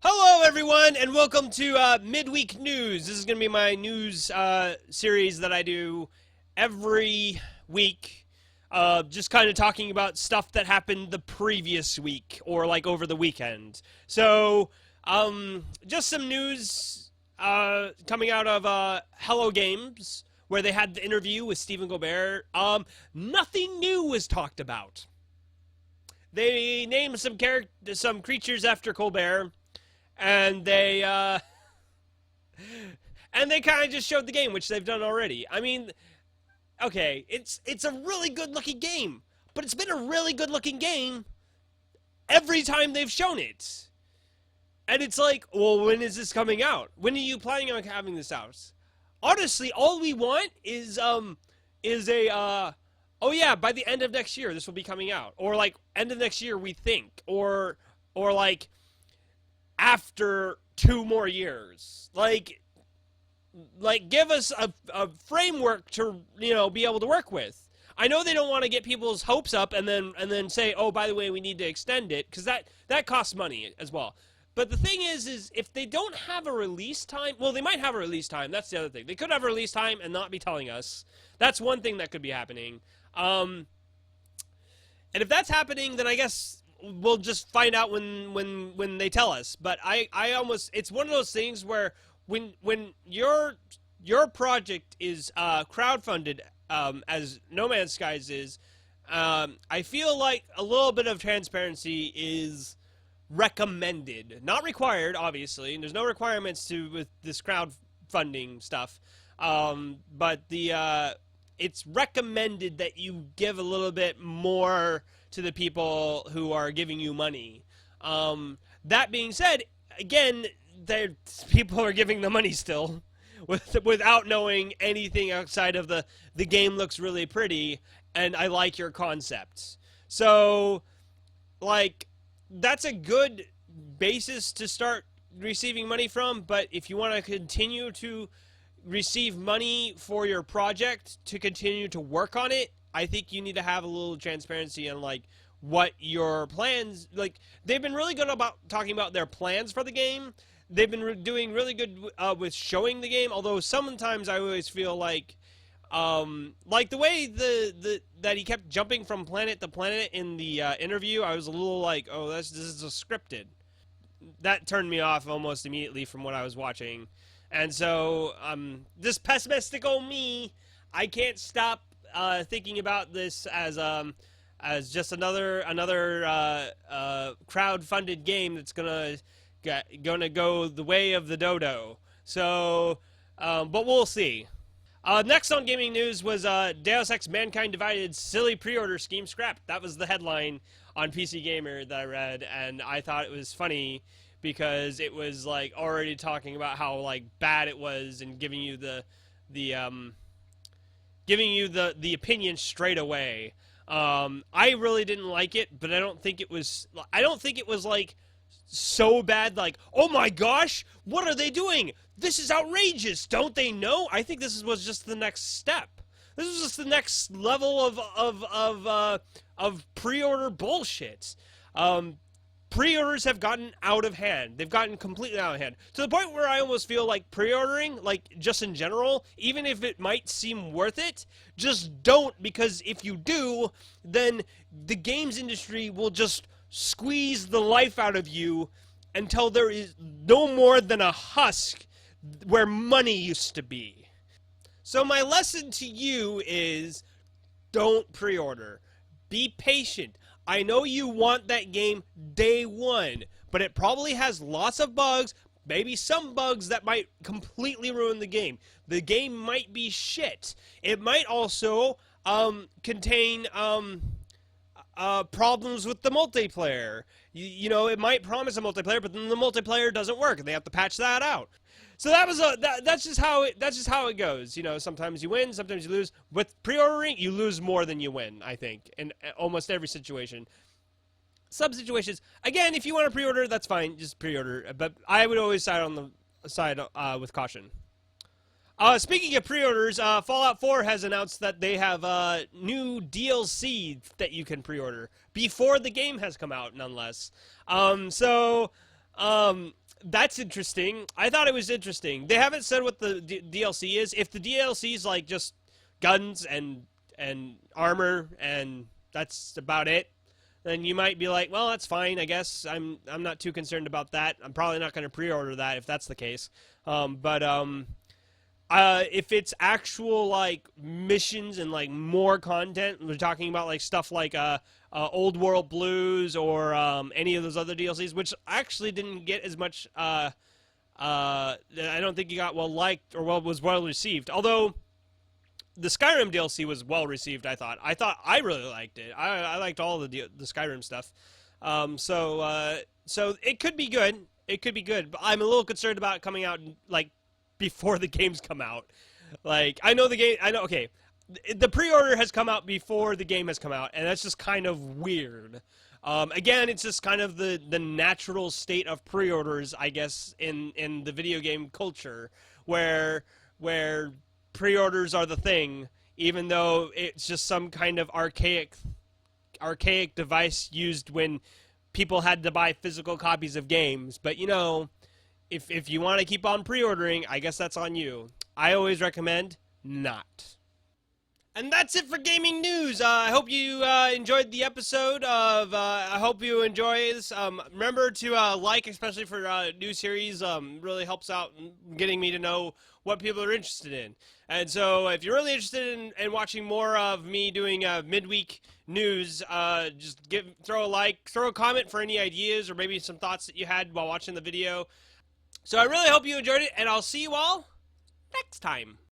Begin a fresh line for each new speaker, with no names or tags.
Hello, everyone, and welcome to Midweek News. This is going to be my news series that I do every week, just kind of talking about stuff that happened the previous week or like over the weekend. So, just some news coming out of Hello Games, where they had the interview with Stephen Colbert. Nothing new was talked about. They named some creatures after Colbert. And they kind of just showed the game, which they've done already. I mean, okay, it's a really good-looking game, but it's been a really good-looking game every time they've shown it. And it's like, well, when is this coming out? When are you planning on having this out? Honestly, all we want is oh yeah, by the end of next year this will be coming out, or like end of next year we think, or like after 2 more years. Like give us a framework to, be able to work with. I know they don't want to get people's hopes up and then say, oh, by the way, we need to extend it, because that costs money as well. But the thing is if they don't have a release time, well, they might have a release time. That's the other thing. They could have a release time and not be telling us. That's one thing that could be happening. And if that's happening, then I guess we'll just find out when they tell us. But I almost, it's one of those things where when your project is crowdfunded, as No Man's Skies is, I feel like a little bit of transparency is recommended, not required, obviously. There's no requirements with this crowdfunding stuff, but it's recommended that you give a little bit more to the people who are giving you money. That being said, again, people are giving the money still without knowing anything outside of the game looks really pretty and I like your concept. So, like, that's a good basis to start receiving money from, but if you want to continue to receive money for your project to continue to work on it, I think you need to have a little transparency on, like, what your plans, like, they've been really good about talking about their plans for the game. They've been doing really good with showing the game, although sometimes I always feel like the way that he kept jumping from planet to planet in the interview, I was a little like, oh, this is a scripted. That turned me off almost immediately from what I was watching. And so, this pessimistic old me, I can't stop thinking about this as just another crowd-funded game that's gonna go the way of the dodo. So, but we'll see. Next on gaming news was Deus Ex: Mankind Divided silly pre-order scheme scrapped. That was the headline on PC Gamer that I read, and I thought it was funny because it was like already talking about how like bad it was and giving you the opinion straight away. I really didn't like it, but I don't think it was like so bad, like, oh my gosh, what are they doing? This is outrageous. Don't they know? I think this was just the next step. This was just the next level of pre-order bullshit. Pre-orders have gotten out of hand. They've gotten completely out of hand. To the point where I almost feel like pre-ordering, like just in general, even if it might seem worth it, just don't, because if you do, then the games industry will just squeeze the life out of you until there is no more than a husk where money used to be. So my lesson to you is, don't pre-order. Be patient. I know you want that game day one, but it probably has lots of bugs, maybe some bugs that might completely ruin the game. The game might be shit. It might also contain problems with the multiplayer. You know, it might promise a multiplayer, but then the multiplayer doesn't work, and they have to patch that out. So that's just how it goes. You know, sometimes you win, sometimes you lose. With pre-ordering, you lose more than you win, I think, in almost every situation. Some situations, again, if you want to pre-order, that's fine, just pre-order. But I would always side on the side with caution. Speaking of pre-orders, Fallout 4 has announced that they have new DLC that you can pre-order before the game has come out, nonetheless. That's interesting. I thought it was interesting. They haven't said what the DLC is. If the DLC is like just guns and armor and that's about it, then you might be like, well, that's fine. I guess I'm not too concerned about that. I'm probably not going to pre-order that if that's the case. If it's actual like missions and like more content, we're talking about like stuff like Old World Blues or any of those other DLCs, which actually didn't get as much. I don't think you got well liked or was well received. Although the Skyrim DLC was well received, I thought. I really liked it. I liked all the Skyrim stuff. So it could be good. It could be good, but I'm a little concerned about it coming out like before the games come out. Like I know the game. I know. Okay, the pre-order has come out before the game has come out, and that's just kind of weird. Again, it's just kind of the natural state of pre-orders, I guess, in the video game culture, where pre-orders are the thing, even though it's just some kind of archaic device used when people had to buy physical copies of games. But you know, if you want to keep on pre-ordering, I guess that's on you. I always recommend not. And that's it for gaming news. I hope you enjoyed the episode of. I hope you enjoy this. Remember to like, especially for new series. Really helps out in getting me to know what people are interested in. And so, if you're really interested in watching more of me doing midweek news, just throw a like, throw a comment for any ideas or maybe some thoughts that you had while watching the video. So I really hope you enjoyed it, and I'll see you all next time.